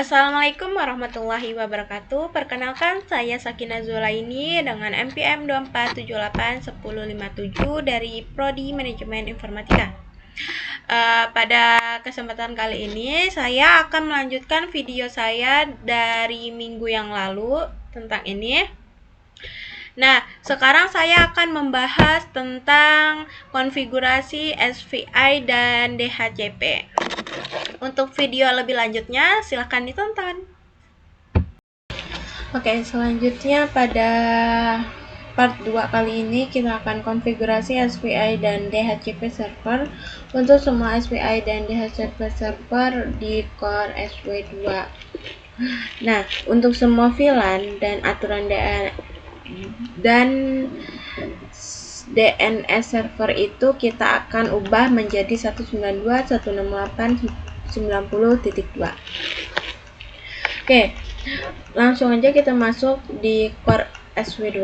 Assalamualaikum warahmatullahi wabarakatuh. Perkenalkan, saya Sakina Zulaini dengan NPM 24781057 dari Prodi Manajemen Informatika. Pada kesempatan kali ini saya akan melanjutkan video saya dari minggu yang lalu tentang ini. Nah, sekarang saya akan membahas tentang konfigurasi SVI dan DHCP. Untuk video lebih lanjutnya, silahkan ditonton. Oke, selanjutnya pada part 2 kali ini kita akan konfigurasi SVI dan DHCP server untuk semua SVI dan DHCP server di Core SW2. Nah, untuk semua VLAN dan aturan DNS server itu kita akan ubah menjadi 192.168.90.2. Oke, langsung aja kita masuk di Core SW2.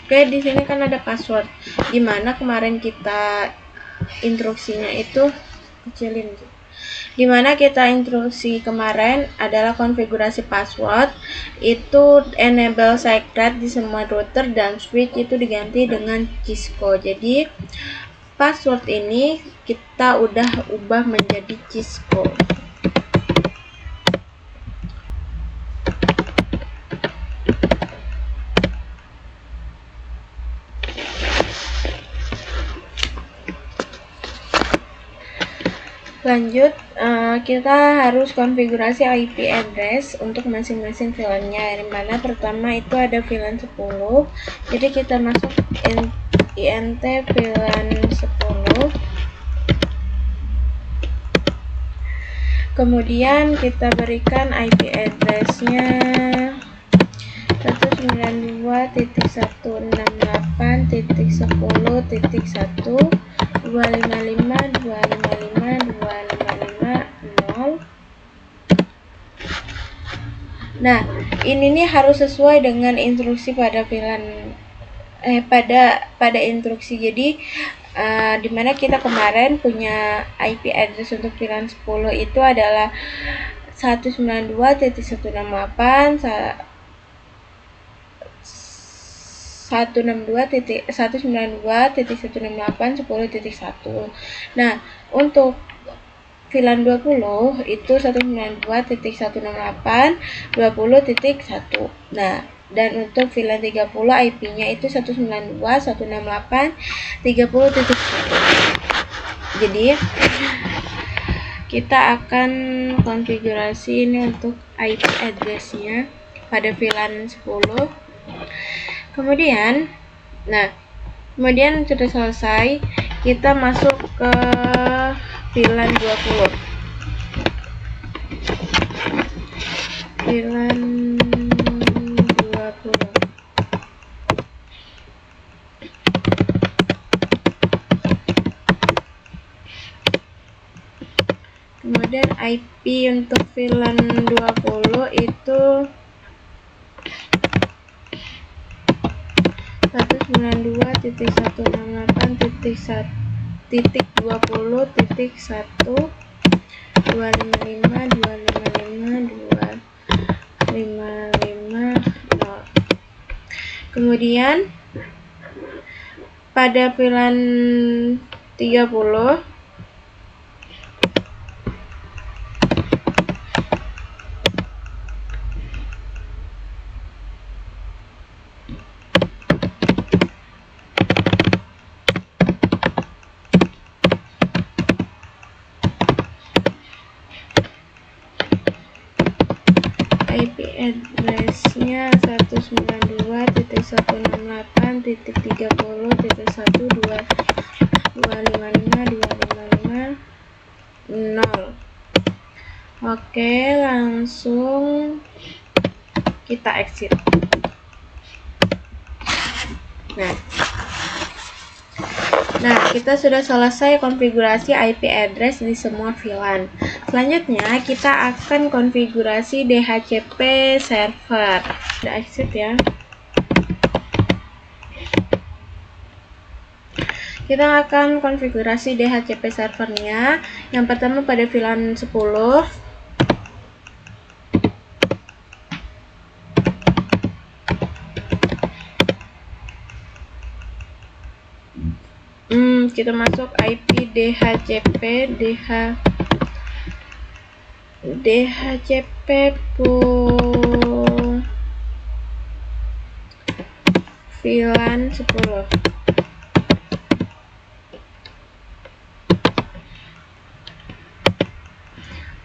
Oke, di sini kan ada password, dimana kemarin kita instruksinya itu kecilin. Dimana kita instruksi kemarin adalah konfigurasi password itu enable secret di semua router dan switch itu diganti dengan Cisco. Jadi password ini kita udah ubah menjadi Cisco. Lanjut, kita harus konfigurasi IP address untuk masing-masing VLAN-nya. Yang mana pertama itu ada VLAN 10. Jadi kita masuk int VLAN 10. Kemudian kita berikan IP address-nya 192.168.10.1 255.255.255.0. Nah, ini nih harus sesuai dengan instruksi pada VLAN pada instruksi. Jadi dimana kita kemarin punya IP address untuk VLAN 10 itu adalah 192.168.10.1. Nah, untuk VLAN 20 itu 192.168.20.1. Nah, dan untuk VLAN 30 IP-nya itu 192.168.30.1. Jadi kita akan konfigurasi ini untuk IP address-nya pada VLAN 10. Kemudian sudah selesai, kita masuk ke VLAN 20. VLAN 20. Kemudian IP untuk VLAN 20 itu 192.168.1.255.255.255.0. Kemudian pada VLAN 30 IP address-nya 192.168.30.255.255.0. Oke, langsung kita exit. Nah, kita sudah selesai konfigurasi IP address di semua VLAN. Selanjutnya kita akan konfigurasi DHCP server. Kita exit ya. Kita akan konfigurasi DHCP servernya. Yang pertama pada VLAN 10. Kita masuk IP DHCP VLAN 10.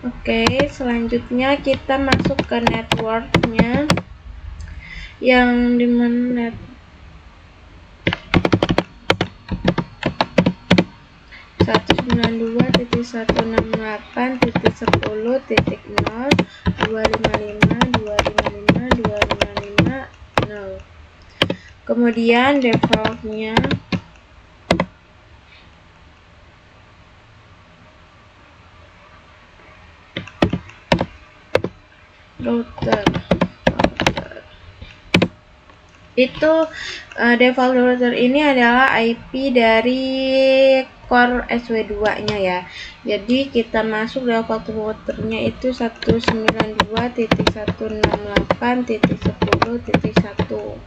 Oke, selanjutnya kita masuk ke networknya, yang dimana 192.168.0.255.255.255.0. Kemudian defaultnya router. Itu default router ini adalah IP dari core SW2 nya ya. Jadi kita masuk default routernya itu 192.168.10.1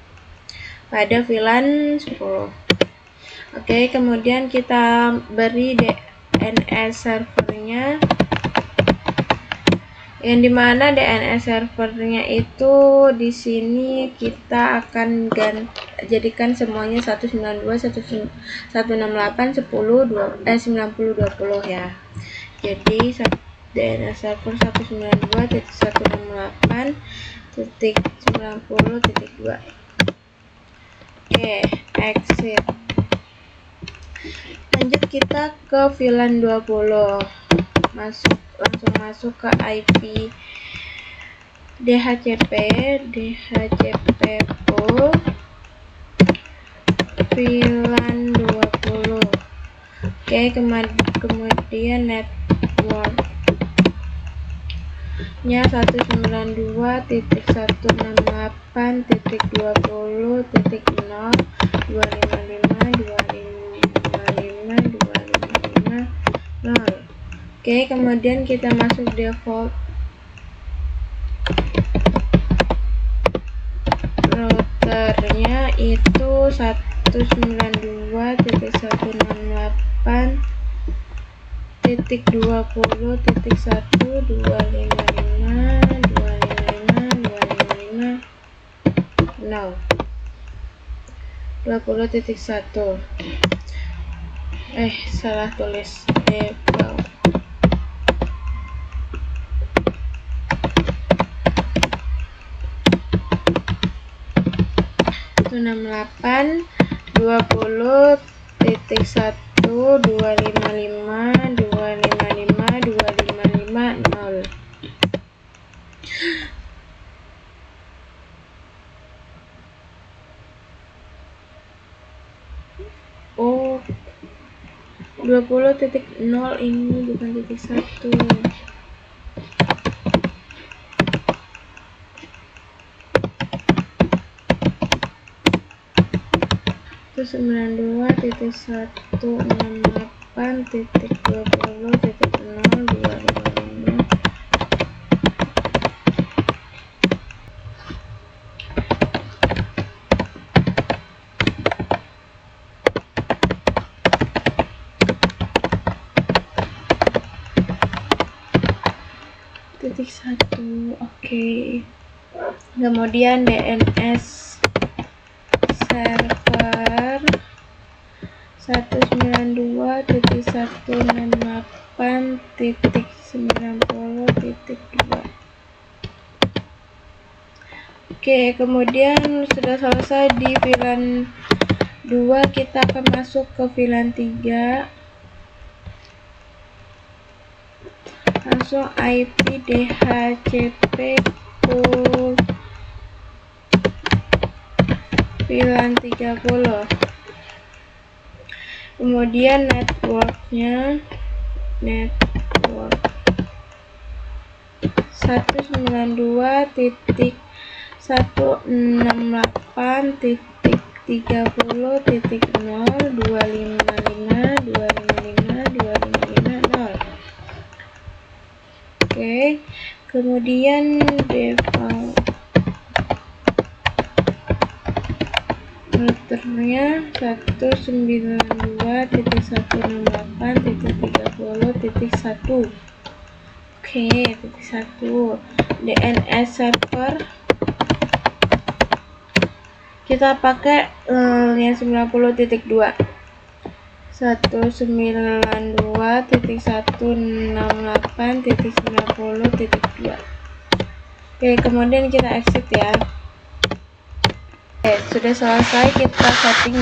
pada VLAN 10. Oke, kemudian kita beri DNS servernya, yang dimana DNS servernya itu di sini kita akan jadikan semuanya 192.168.10.90.20 ya. Jadi DNS server 192.168.90.2. Oke, exit. Lanjut kita ke VLAN 20. Langsung masuk ke IP DHCP pool VLAN 20. Oke, kemudian networknya 192.168.20.255.255.255.255.0. Oke, kemudian kita masuk default routernya itu 192.168.20.255.255.255.0. Salah tulis default. 168.20.1.255.255.255.255.0. Oh, 20.0 ini bukan titik 1. 192.168.20.0.255. Titik 1. Oke. Kemudian DNS server 192.168.90.2. Oke, kemudian sudah selesai di VLAN 2, kita akan masuk ke VLAN 3. Langsung IP DHCP pool VLAN 30. Kemudian networknya 192.168.0.255.255.0. 30.0, 255, 255, 255, 0. Oke, kemudian default routernya 192.168.30.1. Oke, titik 1. DNS server kita pakai yang 90.2, 192.168.90.2. Oke, kemudian kita exit ya. Oke, sudah selesai kita setting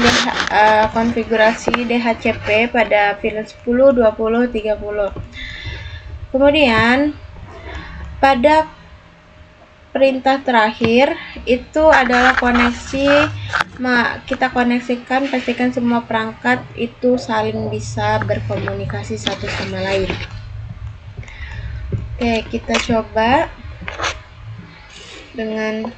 konfigurasi DHCP pada VLAN 10, 20, 30. Kemudian pada perintah terakhir itu adalah koneksi. Kita koneksikan, pastikan semua perangkat itu saling bisa berkomunikasi satu sama lain. Oke, kita coba dengan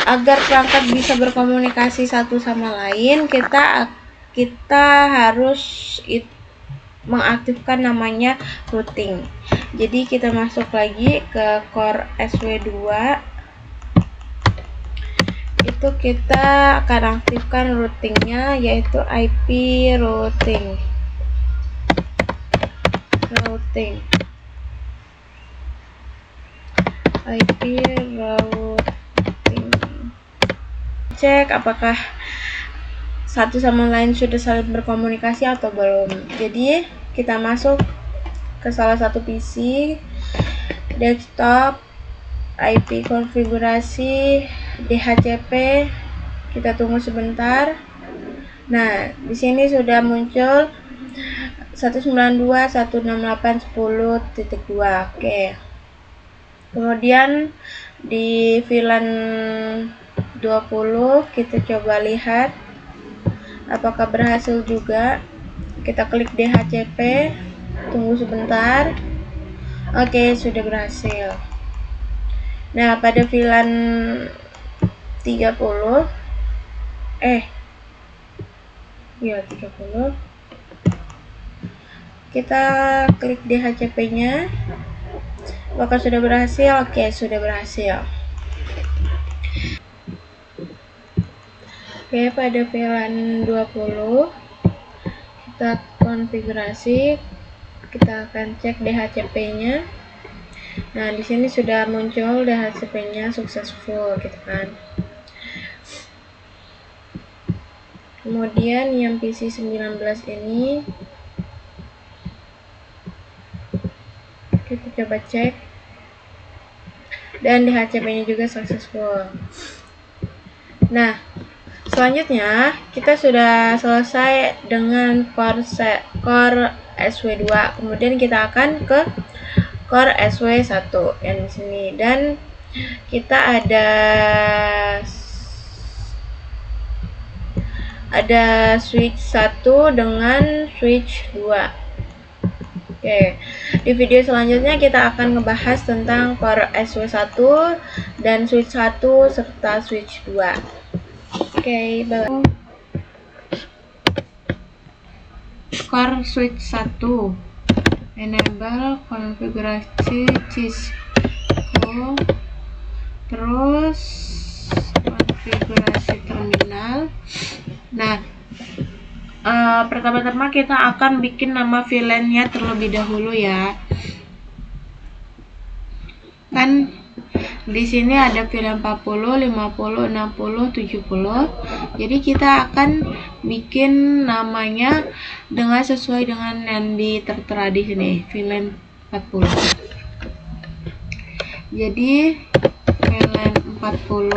agar perangkat bisa berkomunikasi satu sama lain, kita harus mengaktifkan namanya routing. Jadi kita masuk lagi ke Core SW2, itu kita akan aktifkan routingnya, yaitu IP routing. IP routing. Cek apakah satu sama lain sudah saling berkomunikasi atau belum. Jadi kita masuk ke salah satu PC, desktop, IP konfigurasi, DHCP. Kita tunggu sebentar. Nah, di sini sudah muncul 192.168.10.2. Oke. Kemudian di VLAN 20 kita coba lihat apakah berhasil juga. Kita klik DHCP, tunggu sebentar. Oke, sudah berhasil. Nah, pada VLAN 30 kita klik DHCP-nya. Apakah sudah berhasil? Oke, sudah berhasil. Oke, pada VLAN 20 kita konfigurasi, kita akan cek DHCP-nya. Nah, di sini sudah muncul DHCP-nya successful gitu kan. Kemudian yang PC 19 ini kita coba cek, dan DHCP-nya juga successful. Nah, selanjutnya kita sudah selesai dengan Core SW2. Kemudian kita akan ke Core SW1 yang di sini, dan kita ada switch 1 dengan switch 2. Oke, di video selanjutnya kita akan ngebahas tentang Core SW1 dan switch 1 serta switch 2. Oke, bye. Core switch 1, enable konfigurasi Cisco, terus konfigurasi terminal. Nah, pertama-tama kita akan bikin nama VLAN-nya terlebih dahulu ya. Kan di sini ada VLAN 40, 50, 60, 70. Jadi kita akan bikin namanya sesuai dengan yang tertera di sini, VLAN 40. Jadi VLAN 40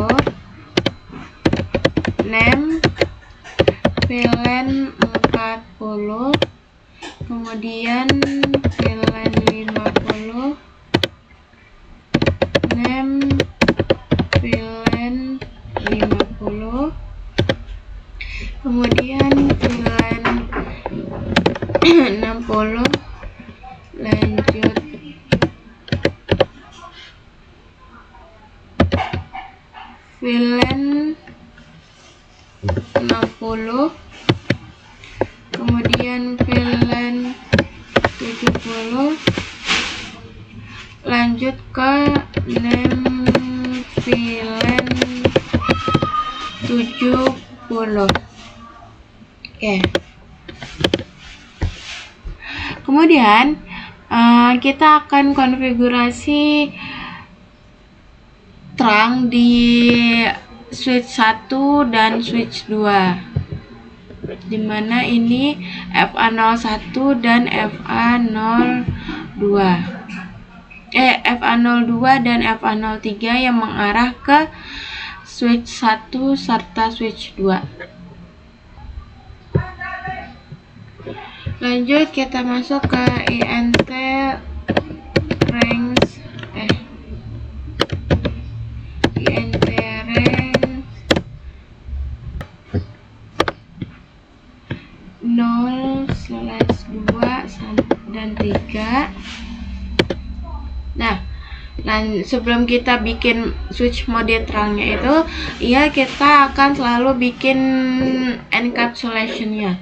name VLAN 40, kemudian VLAN 50 name VLAN 50, kemudian VLAN 60 lanjut VLAN 60, kemudian VLAN 70, lanjut ke name VLAN 70. Oke. Kemudian kita akan konfigurasi terang di switch 1 dan switch 2, dimana ini FA01 dan FA02 dan FA03 yang mengarah ke switch 1 serta switch 2. Lanjut kita masuk ke INT range 0/2 dan 3. Nah, sebelum kita bikin switch mode terangnya itu, kita akan selalu bikin encapsulation-nya.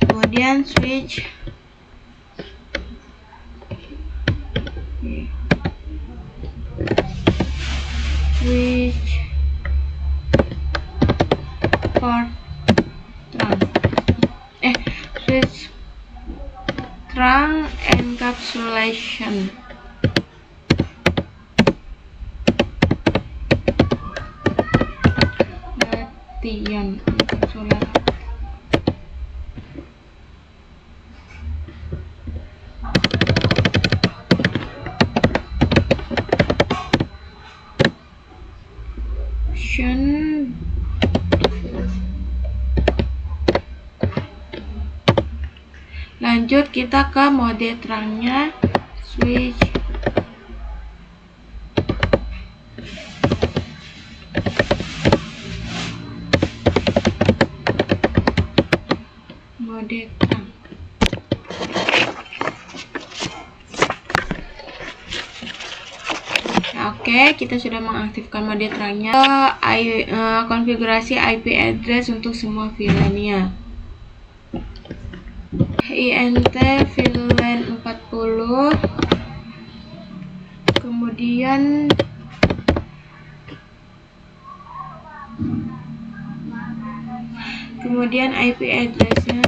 Kemudian switch port terang switch terang encapsulation. Latihan encapsulation. Lanjut kita ke mode terangnya, switch mode terang. Oke, kita sudah mengaktifkan mode terangnya. Konfigurasi IP address untuk semua VLAN-nya. INT VLAN 40, kemudian IP address-nya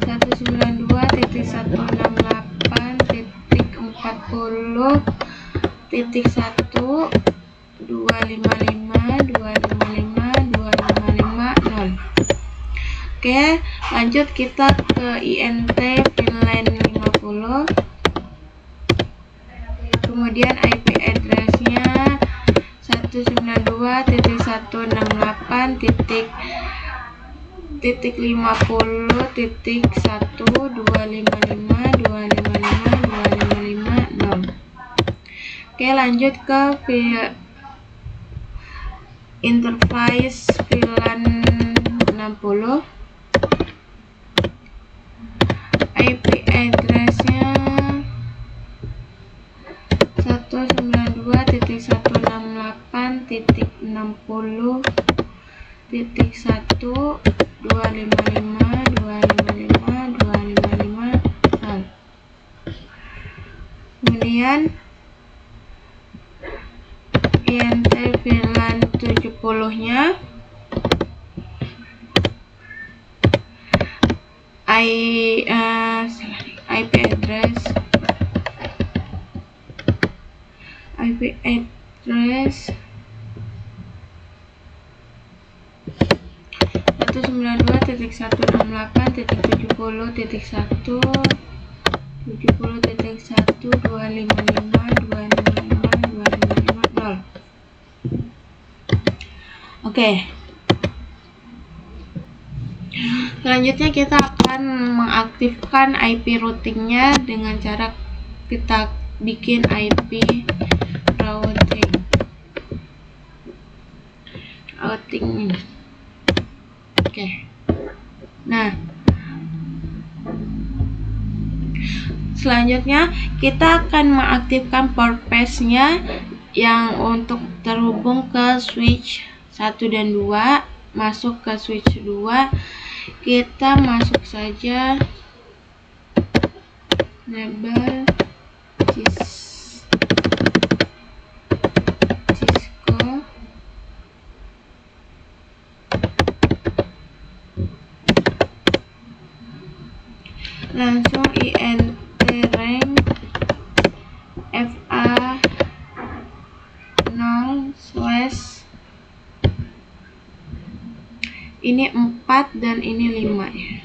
192.168.40.1.255.255.255.0. Oke, lanjut kita ke INT VLAN 50, kemudian IP address-nya 192.168.1.255.255.255.255.0. Oke, lanjut ke interface VLAN 60, IP address-nya 192.168.60.255.255.255.0. Kemudian INT VLAN 70-nya IP address 192.168.1.255.255.255.0. Oke. Selanjutnya kita akan mengaktifkan IP routingnya dengan cara kita bikin IP routing. Oke. Nah, selanjutnya kita akan mengaktifkan port path-nya yang untuk terhubung ke switch 1 dan 2, masuk ke switch 2, kita masuk saja label Cisco, langsung int rank fa 0 slash ini 4 dan ini 5 ya.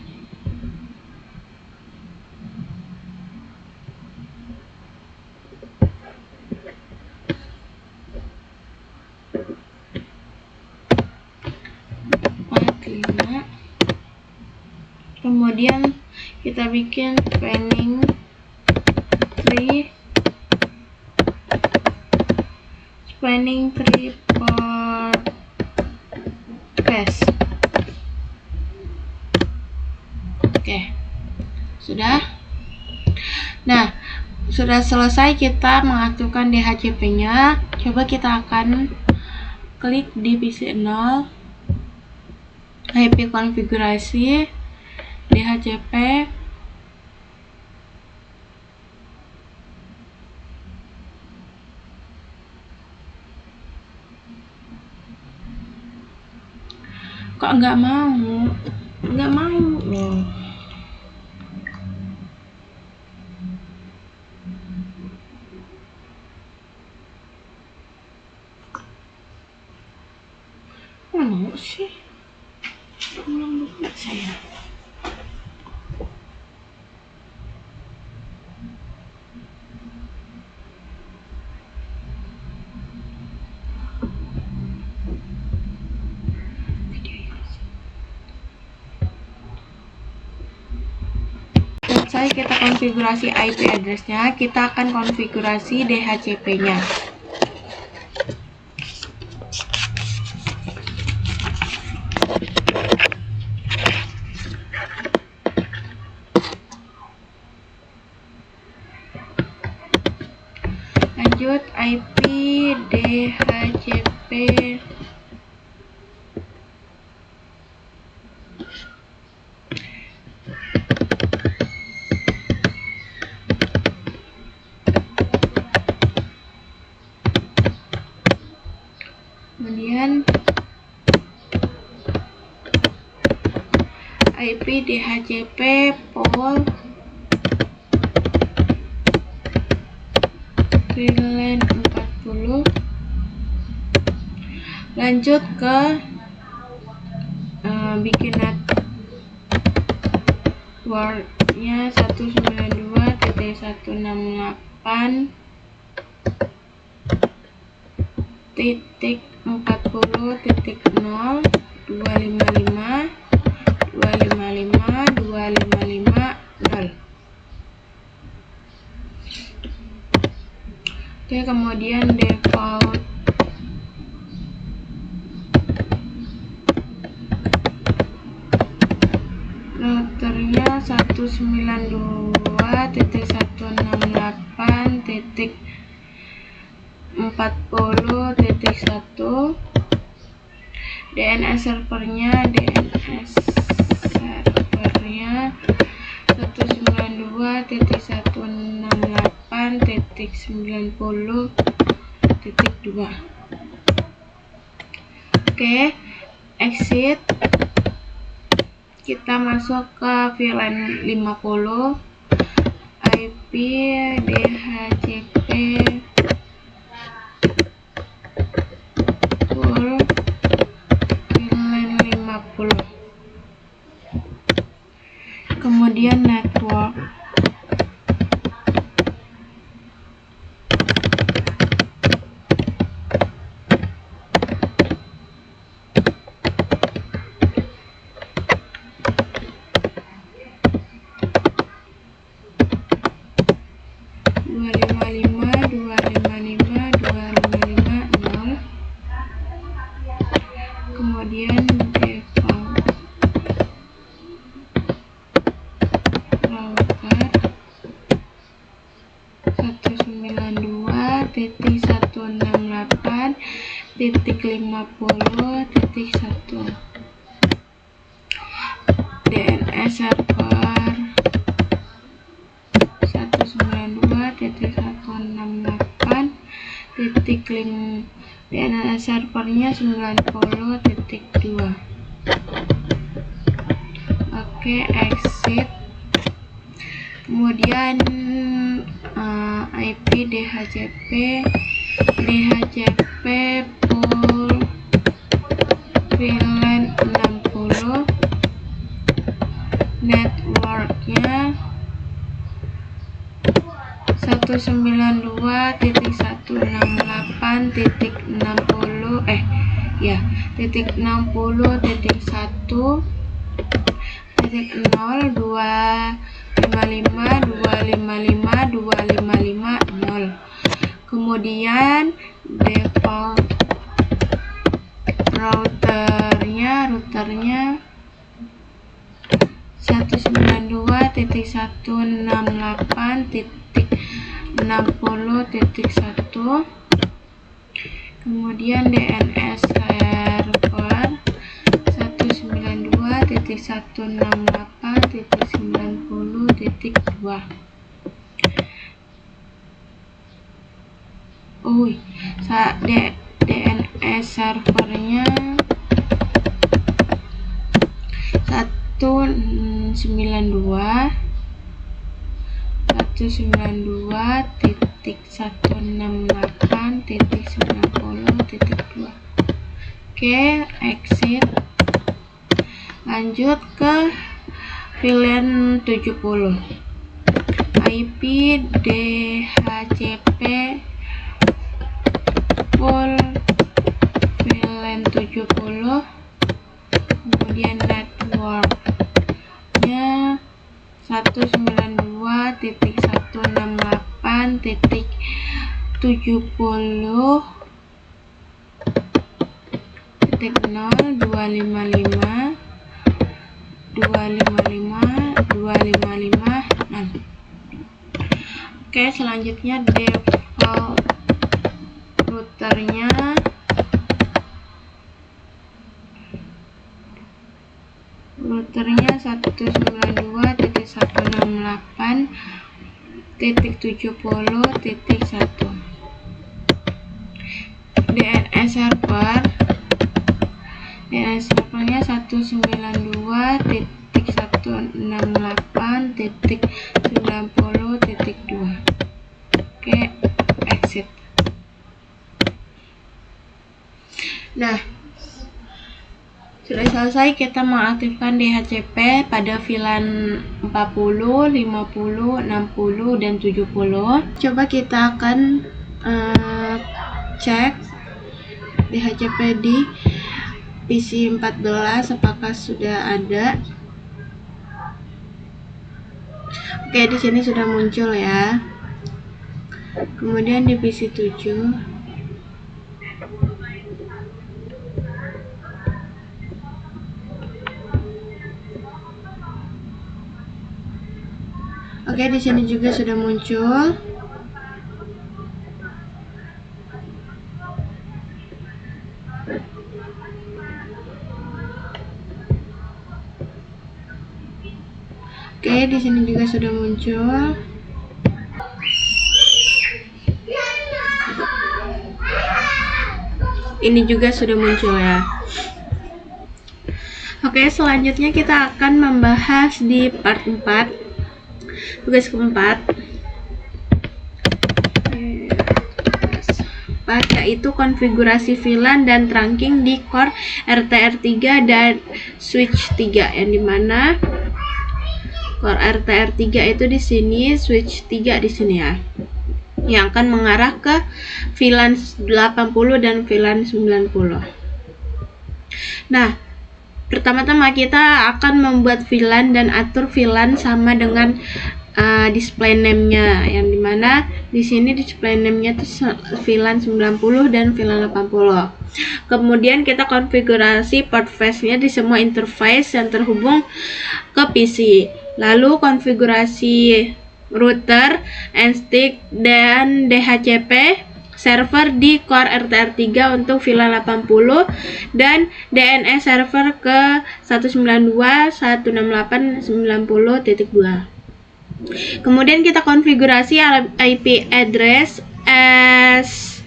Kemudian kita bikin spanning tree per path. Oke, sudah. Nah, sudah selesai kita mengaktifkan DHCP-nya. Coba kita akan klik di PC0, IP konfigurasi, DHCP, kok nggak mau loh. Nggak mau sih, ulang dulu saya. Selesai kita konfigurasi IP address-nya, kita akan konfigurasi DHCP-nya. Lanjut IP DHCP kemudian IP DHCP pol VLAN 40. Lanjut ke bikin networknya 192.168.0.255.255.255.0. Oke, kemudian default routernya 192.168.40.1. DNS servernya 192.168.90.2. Oke, exit. Kita masuk ke VLAN 50, IP DHCP full VLAN 50. Kemudian network. Kemudian default router 192.168 DNS server 192.168.5 DNS servernya 90.2. Oke, exit. Kemudian IP DHCP pool VLAN 60, networknya 192.168.0.255.255.255.0. Kemudian default routernya 192.168.60.1. Kemudian DNS server 192.168.90.2. DNS servernya 192.168.90.2. Oke, exit. Lanjut ke VLAN 70. IP DHCP pool VLAN 70. Kemudian networknya 192.168.0.255.255.255.0. Oke, selanjutnya default routernya 192.168.70.1. DNS servernya 192.168.90.2. Oke, exit. Nah, sudah selesai kita mengaktifkan DHCP pada VLAN 40, 50, 60, dan 70. Coba kita akan cek DHCP di PC 14 apakah sudah ada. Oke, di sini sudah muncul ya. Kemudian di PC 7. Oke, di sini juga sudah muncul. Oke, di sini juga sudah muncul. Ini juga sudah muncul ya. Oke, selanjutnya kita akan membahas di part 4. Tugas keempat, yaitu konfigurasi VLAN dan trunking di core RTR3 dan switch 3, yang dimana core RTR3 itu di sini, switch 3 di sini ya, yang akan mengarah ke VLAN 80 dan VLAN 90. Nah, pertama-tama kita akan membuat VLAN dan atur VLAN sama dengan display name-nya, yang dimana di sini display name-nya itu VLAN 90 dan VLAN 80. Kemudian kita konfigurasi port face-nya di semua interface yang terhubung ke PC. Lalu konfigurasi router, NSTIC, dan DHCP server di core RTR3 untuk VLAN 80 dan DNS server ke 192.168.90.2. Kemudian kita konfigurasi IP address as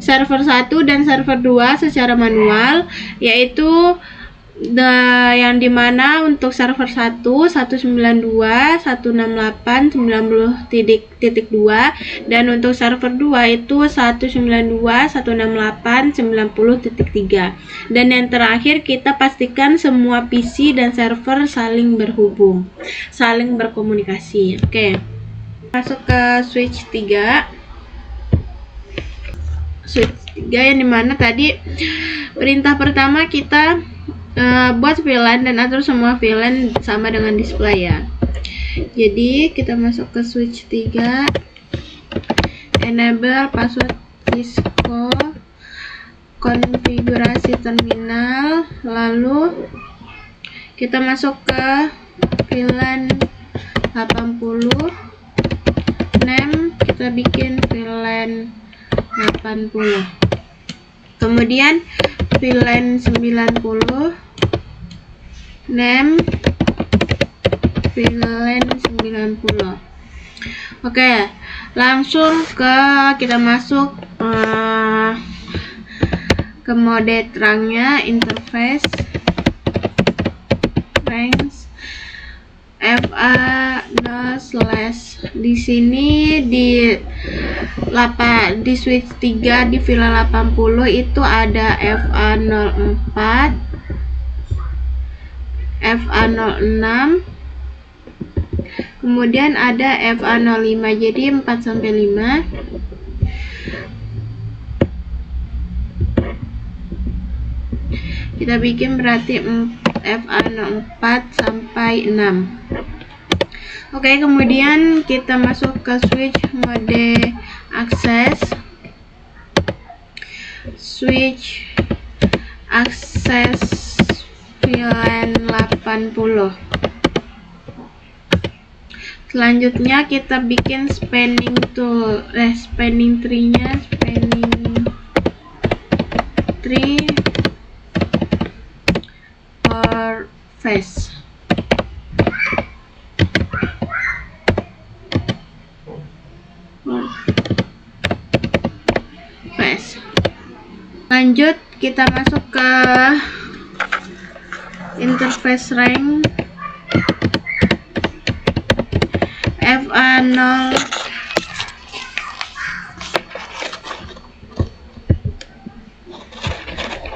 server 1 dan server 2 secara manual, yaitu yang dimana untuk server 1 192.168.90.2 dan untuk server 2 itu 192.168.90.3. Dan yang terakhir kita pastikan semua PC dan server saling berhubung, saling berkomunikasi. Oke. Masuk ke switch 3. Switch 3 yang dimana tadi perintah pertama kita buat VLAN dan atur semua VLAN sama dengan display ya. Jadi kita masuk ke switch 3, enable password Cisco, konfigurasi terminal, lalu kita masuk ke VLAN 80, name kita bikin VLAN 80, kemudian VLAN 90, name VLAN 90. Oke, langsung kita masuk ke mode terangnya, interface, range FA0/. Di sini di switch 3 di VLAN 80 itu ada FA04, FA06, kemudian ada FA05, jadi 4-5. Kita bikin berarti FA04 sampai 6. Oke, kemudian kita masuk ke switch mode akses, switch akses VLAN 80. Selanjutnya kita bikin spanning tree-nya, spanning tree or face. Lanjut kita masuk ke interface range, FA0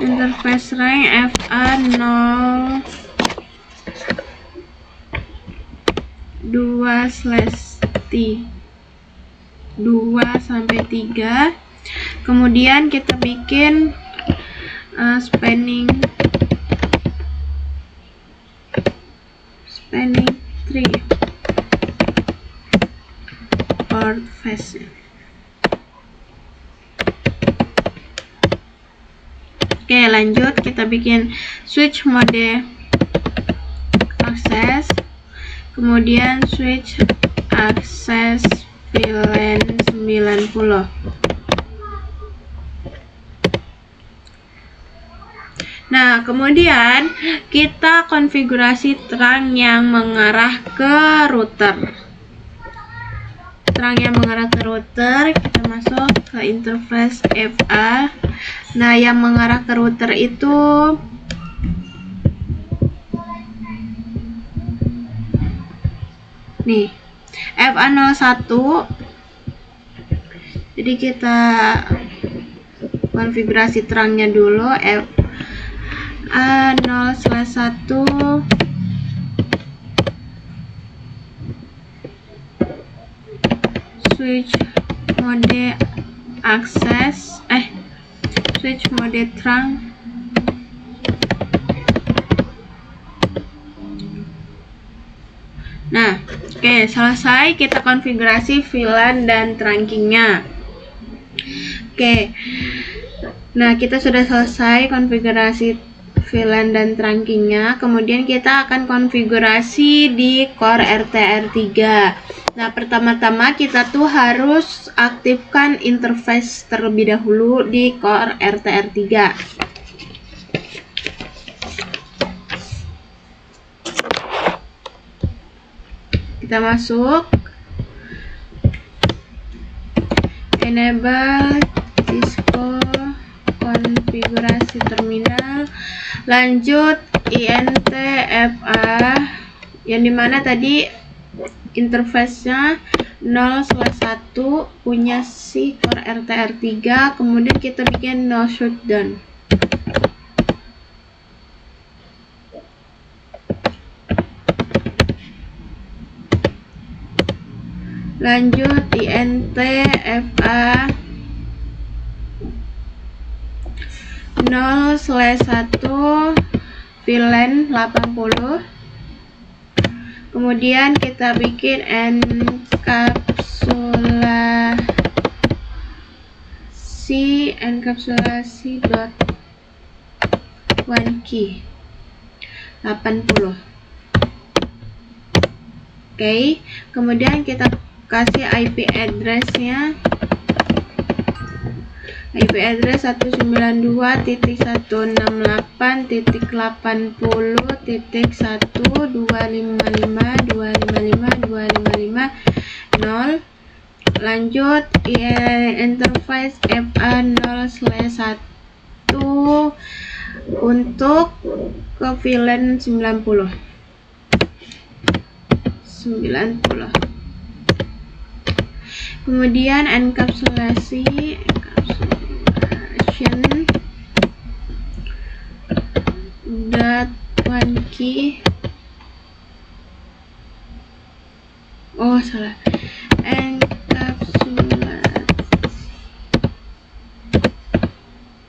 interface range FA0 2/3. Kemudian kita bikin spanning tree or face. Oke, lanjut kita bikin switch mode akses, kemudian switch akses VLAN 90. Nah, kemudian kita konfigurasi terang yang mengarah ke router. Terang yang mengarah ke router, kita masuk ke interface FA. Nah, yang mengarah ke router itu nih, FA01. Jadi kita konfigurasi terangnya dulu, FA0/1 switch mode akses, switch mode terang. Nah, oke, selesai kita konfigurasi VLAN dan trunking-nya. Oke. Nah, kita sudah selesai konfigurasi VLAN dan trunkingnya. Kemudian kita akan konfigurasi di Core RTR3. Nah, pertama-tama kita tuh harus aktifkan interface terlebih dahulu di Core RTR3. Kita masuk, enable Cisco konfigurasi terminal, lanjut INTFA, yang dimana tadi interface-nya 0/1 punya si Core RTR3. Kemudian kita bikin no shutdown. Lanjut INTFA 0/1 VLAN 80. Kemudian kita bikin enkapsulasi dot one key 80. Oke, kemudian kita kasih IP address-nya. IP address 192.168.1.255.255.255.0. Lanjut interface FA 0/1 untuk ke VLAN 90. Kemudian encapsulation dot one key, encapsulasi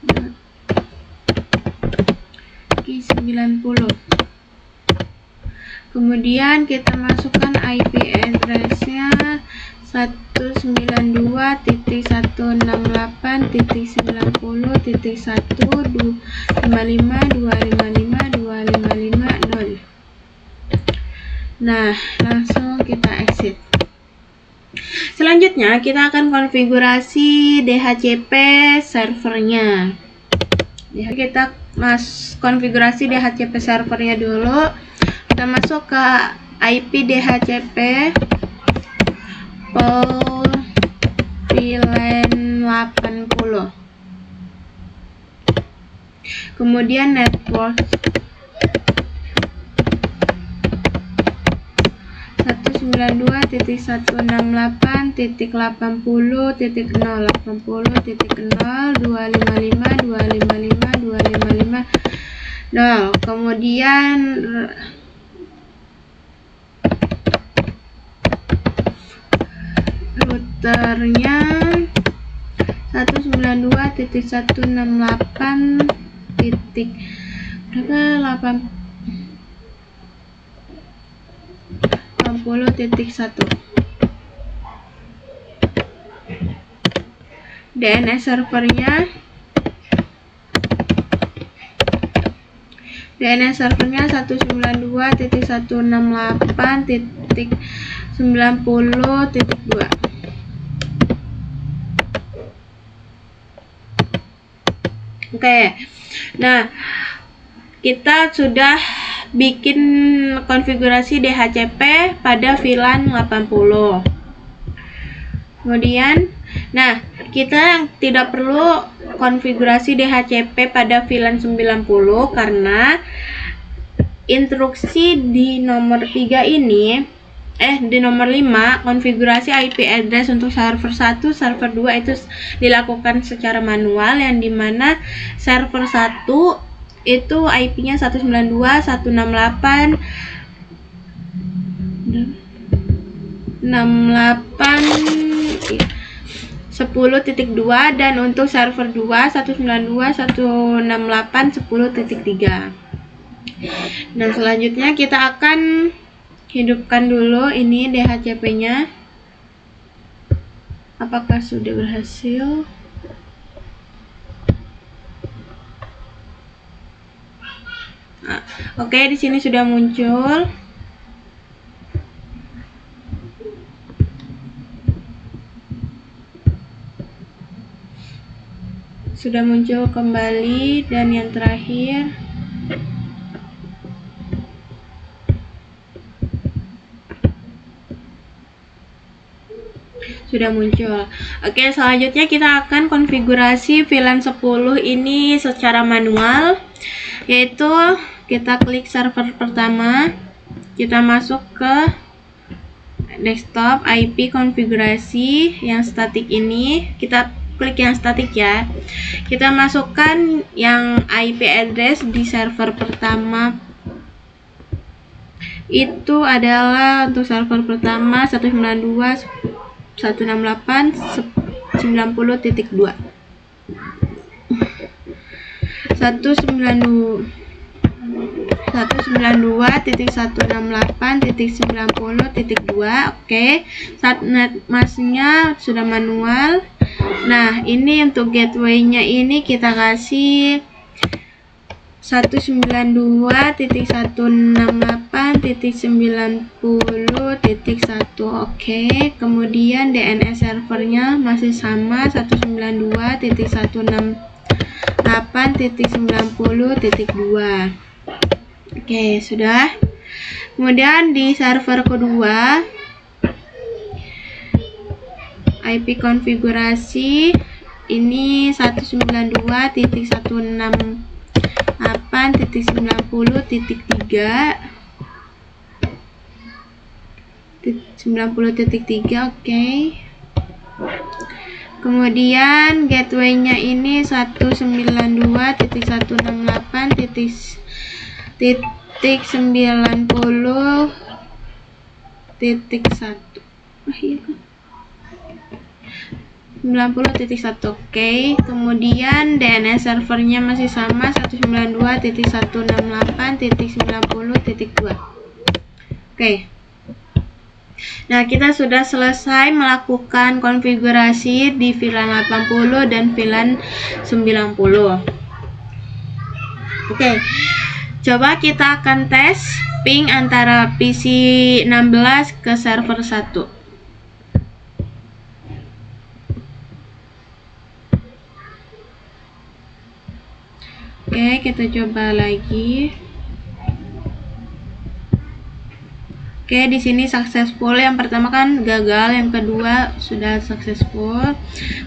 dot key 90. Kemudian kita masukkan IP address-nya 192.168.1.255.255.255.0. Nah, langsung kita exit. Selanjutnya kita akan konfigurasi DHCP servernya. Kita konfigurasi DHCP servernya dulu. Kita masuk ke IP DHCP VLAN 80. Kemudian network 192.168.0.80.0.255.255.255.0. Kemudian routernya 192.168.80.1. DNS servernya 192.168.90.2. Oke, nah kita sudah bikin konfigurasi DHCP pada VLAN 80. Kemudian, nah kita tidak perlu konfigurasi DHCP pada VLAN 90 karena instruksi di nomor 3 ini di nomor 5, konfigurasi IP address untuk server 1, server 2 itu dilakukan secara manual, yang dimana server 1 itu IP-nya 192.168.10.2 dan untuk server 2 192.168.10.3. Nah, selanjutnya kita akan hidupkan dulu ini DHCP-nya. Apakah sudah berhasil? Nah, oke, di sini sudah muncul. Sudah muncul kembali, dan yang terakhir sudah muncul. Oke, selanjutnya kita akan konfigurasi VLAN 10 ini secara manual, yaitu kita klik server pertama, kita masuk ke desktop, IP konfigurasi yang statik ini, kita klik yang statik ya. Kita masukkan yang IP address di server pertama itu adalah untuk server pertama 192.168.90.2 192.168.90.2. Oke, subnet masknya sudah manual. Nah, ini untuk gateway-nya ini kita kasih 192.168.90.1. Oke, kemudian DNS servernya masih sama 192.168.90.2. Oke, sudah. Kemudian di server kedua, IP konfigurasi ini 192.168.90.3. Oke. Kemudian gateway-nya ini 192.168.90.1. Oke, kemudian DNS servernya masih sama 192.168.90.2. Oke. Nah, kita sudah selesai melakukan konfigurasi di VLAN 80 dan VLAN 90. Oke. Coba kita akan tes ping antara PC 16 ke server 1. Oke, kita coba lagi. Oke, di sini successful. Yang pertama kan gagal, yang kedua sudah successful.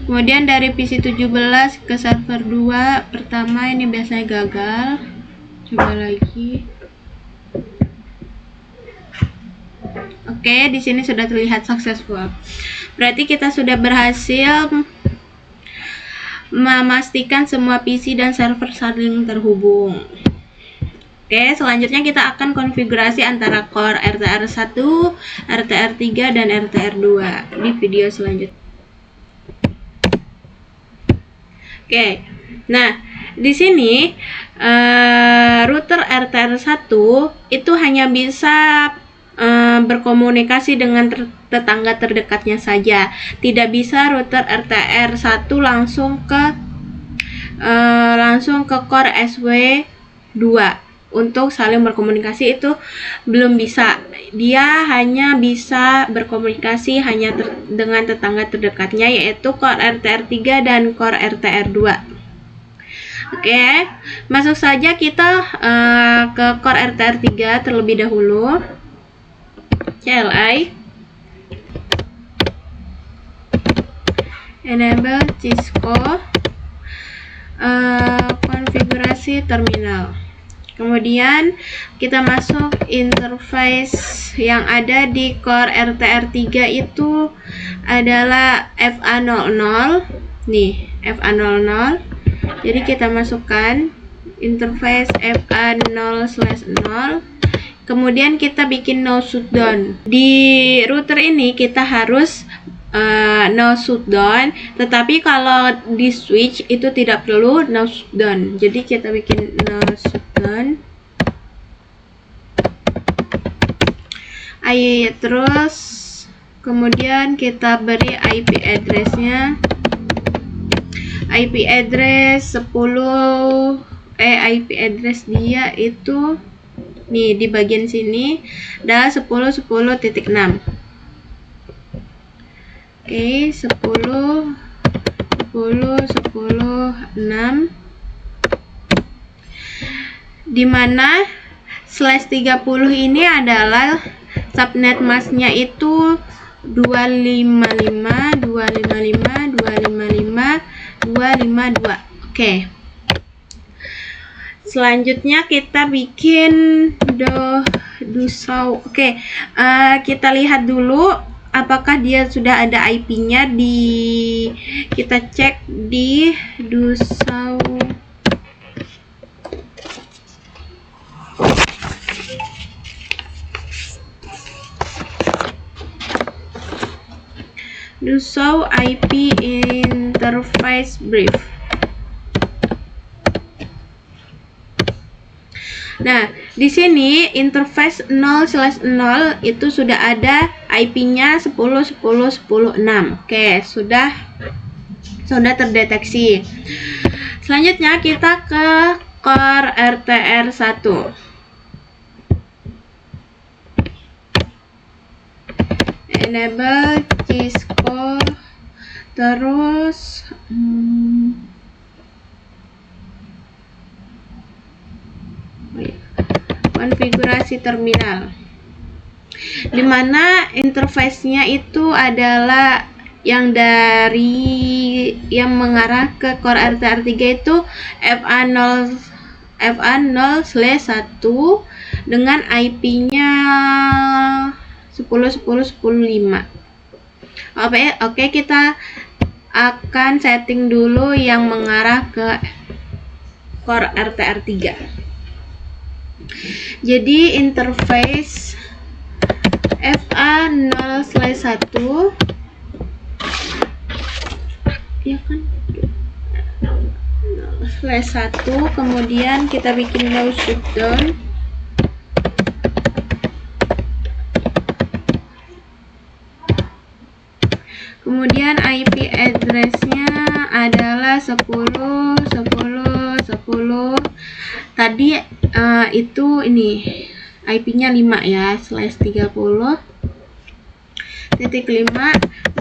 Kemudian dari PC 17 ke server 2, pertama ini biasanya gagal. Coba lagi. Oke, di sini sudah terlihat successful. Berarti kita sudah berhasil memastikan semua PC dan server saling terhubung. Oke, selanjutnya kita akan konfigurasi antara core RTR1, RTR3, dan RTR2 di video selanjutnya. Oke, nah di sini router RTR1 itu hanya bisa berkomunikasi dengan tetangga terdekatnya saja. Tidak bisa router RTR1 langsung ke core SW2 untuk saling berkomunikasi, itu belum bisa. Dia hanya bisa berkomunikasi hanya dengan tetangga terdekatnya, yaitu core RTR3 dan core RTR2. Oke, masuk saja kita ke core RTR3 terlebih dahulu. CLI enable Cisco konfigurasi terminal. Kemudian kita masuk interface yang ada di core RTR3 itu adalah FA00. Nih, FA00. Jadi kita masukkan interface FA0/0. Kemudian kita bikin no shutdown. Di router ini kita harus no shutdown, tetapi kalau di switch itu tidak perlu no shutdown. Jadi kita bikin no shutdown. Terus kemudian kita beri IP address-nya. IP address 10 IP address dia itu nih di bagian sini adalah 10.10.6. Oke, 10.10.10.6, dimana /30 ini adalah subnet masknya itu 255.255.255.252. Oke. Selanjutnya kita bikin dusau. Oke, kita lihat dulu apakah dia sudah ada IP-nya kita cek di dusau. Dusau IP interface brief. Nah, di sini interface 0/0 itu sudah ada IP-nya 10.10.10.6. Oke, sudah terdeteksi. Selanjutnya kita ke core RTR1. Enable Cisco, terus konfigurasi terminal, dimana interface-nya itu adalah yang mengarah ke core RTR3 itu FA0/1 dengan IP-nya 10.10.10.5. Oke, kita akan setting dulu yang mengarah ke core RTR3. Jadi interface FA0/1 ya kan, /1, kemudian kita bikin no shutdown. Kemudian IP address-nya adalah 10.10.10. Tadi itu ini IP-nya 5 ya, /30.5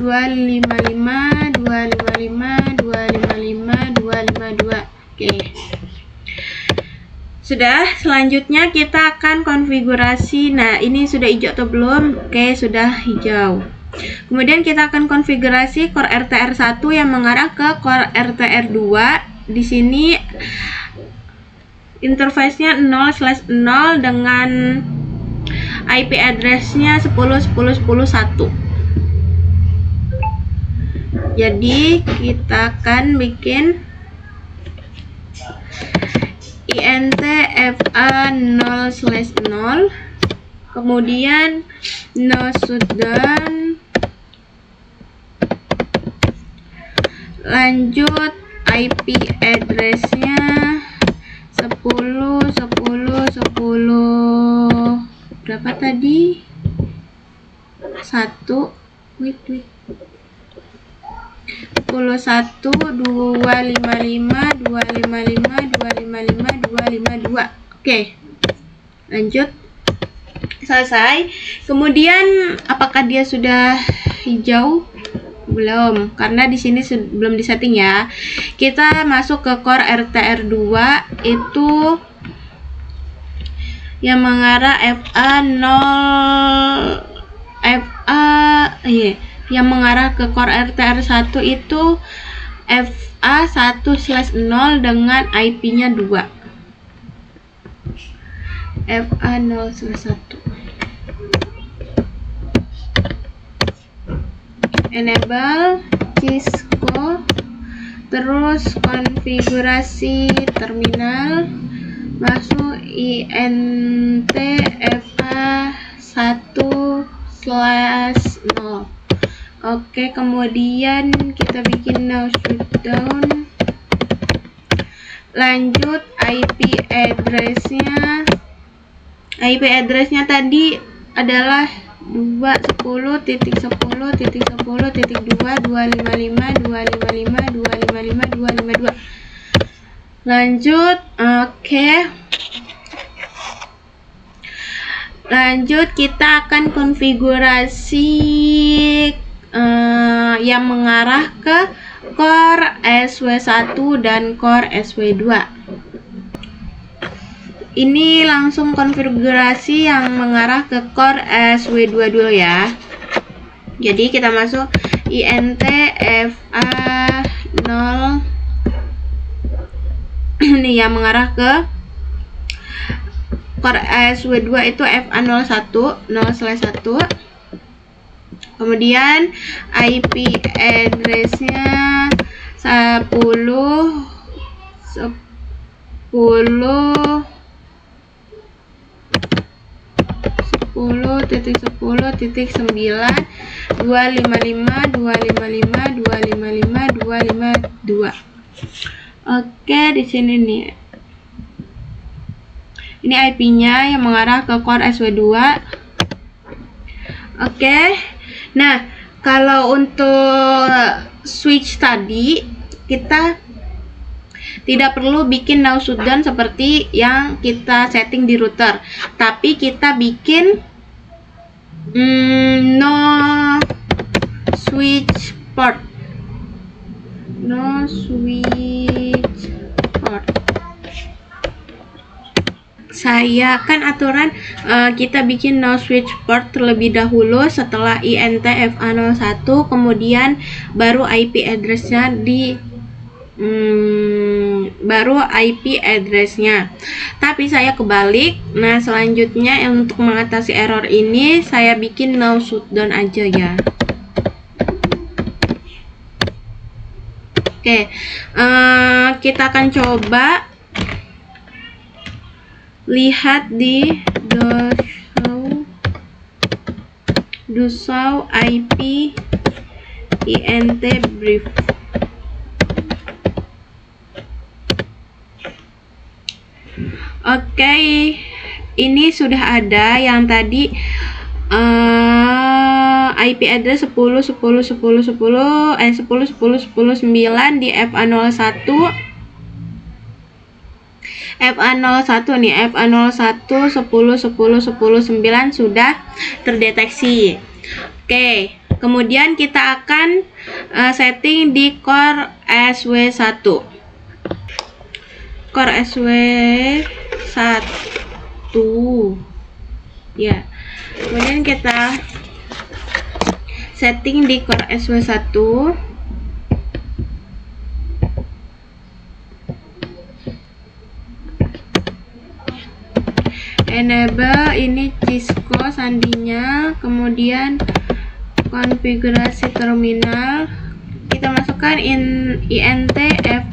255.255.255.252. Oke. Sudah, selanjutnya kita akan konfigurasi. Nah, ini sudah hijau atau belum? Oke, sudah hijau. Kemudian kita akan konfigurasi core RTR1 yang mengarah ke core RTR2. Di sini interface-nya 0/0 dengan IP address-nya 10.10.10.1. Jadi kita akan bikin int FA0/0, kemudian no shutdown, lanjut IP address-nya 10.10.10 berapa tadi? 1 10.1.255.255.255.252. Oke, lanjut. Selesai. Kemudian apakah dia sudah hijau? Belum, karena di sini belum disetting ya. Kita masuk ke core RTR2 itu yang mengarah yang mengarah ke core RTR1 itu FA1/0 dengan IP-nya 2. FA0/1. Enable Cisco, terus konfigurasi terminal, masuk int FA1/0. Oke, kemudian kita bikin no shutdown, lanjut IP address-nya tadi adalah 2.10.10.10.2 255.255.255.252. Lanjut, oke. Lanjut, kita akan konfigurasi yang mengarah ke Core SW1 dan Core SW2. Ini langsung konfigurasi yang mengarah ke Core SW2 dulu ya. Jadi kita masuk int fa0 ini yang mengarah ke Core SW2 itu fa01 0/1. Kemudian IP address-nya 10.10.9.255.255.255.255.252. Oke, di sini nih. Ini IP-nya yang mengarah ke Core SW2. Oke. Nah, kalau untuk switch tadi kita tidak perlu bikin now shutdown seperti yang kita setting di router, tapi kita bikin no switch port. Saya kan aturan kita bikin no switch port terlebih dahulu, setelah int fa01, kemudian baru IP address-nya baru IP address-nya. Tapi saya kebalik. Nah, selanjutnya untuk mengatasi error ini saya bikin no shutdown aja ya. Oke, kita akan coba lihat di show IP int brief. Oke, ini sudah ada yang tadi IP address 10.10.10.10 10.10.10.10.9 di FA01 nih, FA01 10.10.10.10.9 sudah terdeteksi. Oke, kemudian kita akan setting di Core SW1. Core SW1 ya. Kemudian kita setting di Core SW1. Enable ini Cisco sandinya, kemudian konfigurasi terminal. Kita masukkan int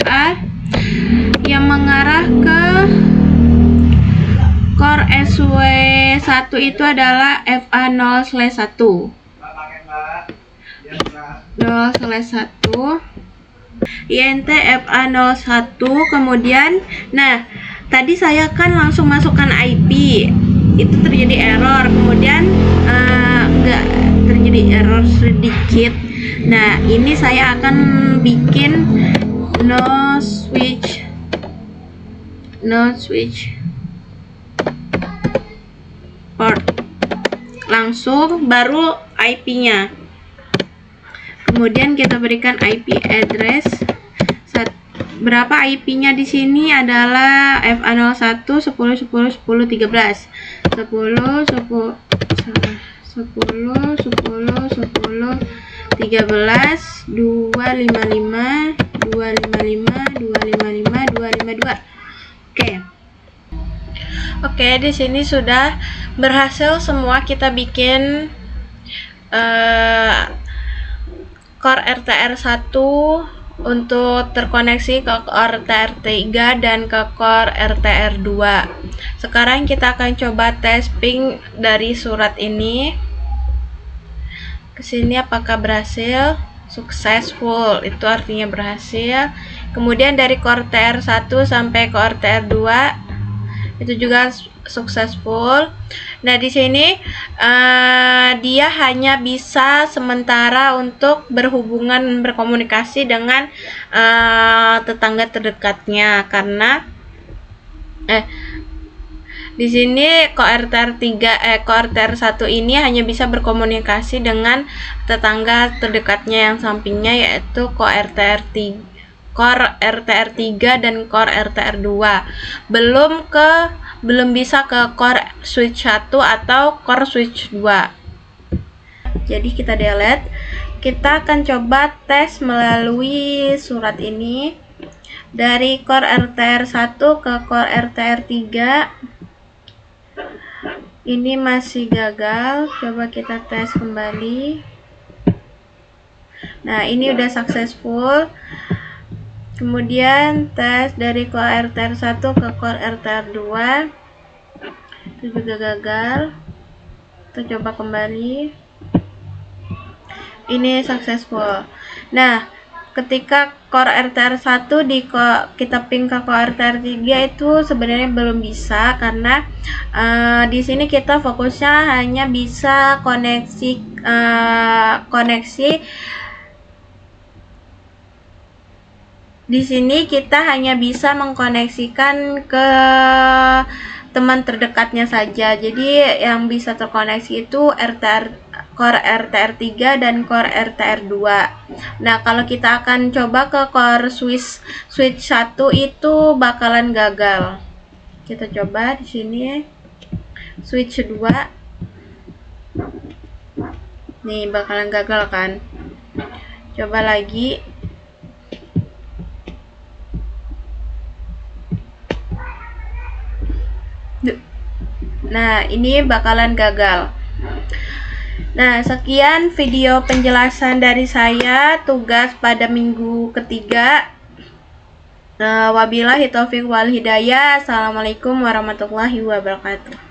fa yang mengarah ke Core SW1 itu adalah fa0/1. 0/1 int fa01. Kemudian, nah, tadi saya kan langsung masukkan IP, itu terjadi error, kemudian enggak terjadi error sedikit. Nah, ini saya akan bikin no switch port langsung, baru IP-nya. Kemudian kita berikan IP address. Berapa IP-nya di sini adalah FA01 10.10.10.13 255. Oke, di sini sudah berhasil semua kita bikin Core RTR1 untuk terkoneksi ke Core RTR3 dan ke Core RTR2. Sekarang kita akan coba tes ping dari surat ini. Kesini apakah berhasil? Successful, itu artinya berhasil. Kemudian dari Core RTR1 sampai ke RTR2 itu juga successful. Nah, di sini dia hanya bisa sementara untuk berhubungan, berkomunikasi dengan tetangga terdekatnya, karena di sini koRTR 1 ini hanya bisa berkomunikasi dengan tetangga terdekatnya yang sampingnya, yaitu koRTR 3 dan koRTR 2. Belum bisa ke core switch 1 atau core switch 2. Jadi kita delete. Kita akan coba tes melalui surat ini. Dari core RTR 1 ke core RTR 3 ini masih gagal. Coba kita tes kembali. Nah, ini udah successful. Kemudian tes dari core RTR 1 ke core RTR 2 itu juga gagal. Kita coba kembali. Ini successful. Nah, ketika core RTR 1 kita ping ke core RTR 3 itu sebenarnya belum bisa, karena di sini kita fokusnya hanya bisa koneksi. Di sini kita hanya bisa mengkoneksikan ke teman terdekatnya saja. Jadi yang bisa terkoneksi itu core RTR 3 dan core RTR 2. Nah, kalau kita akan coba ke core switch 1 itu bakalan gagal. Kita coba di sini switch 2. Nih, bakalan gagal kan? Coba lagi. Nah, ini bakalan gagal. Nah, sekian video penjelasan dari saya, tugas pada minggu ketiga. Wabillahi taufiq wal hidayah. Assalamualaikum warahmatullahi wabarakatuh.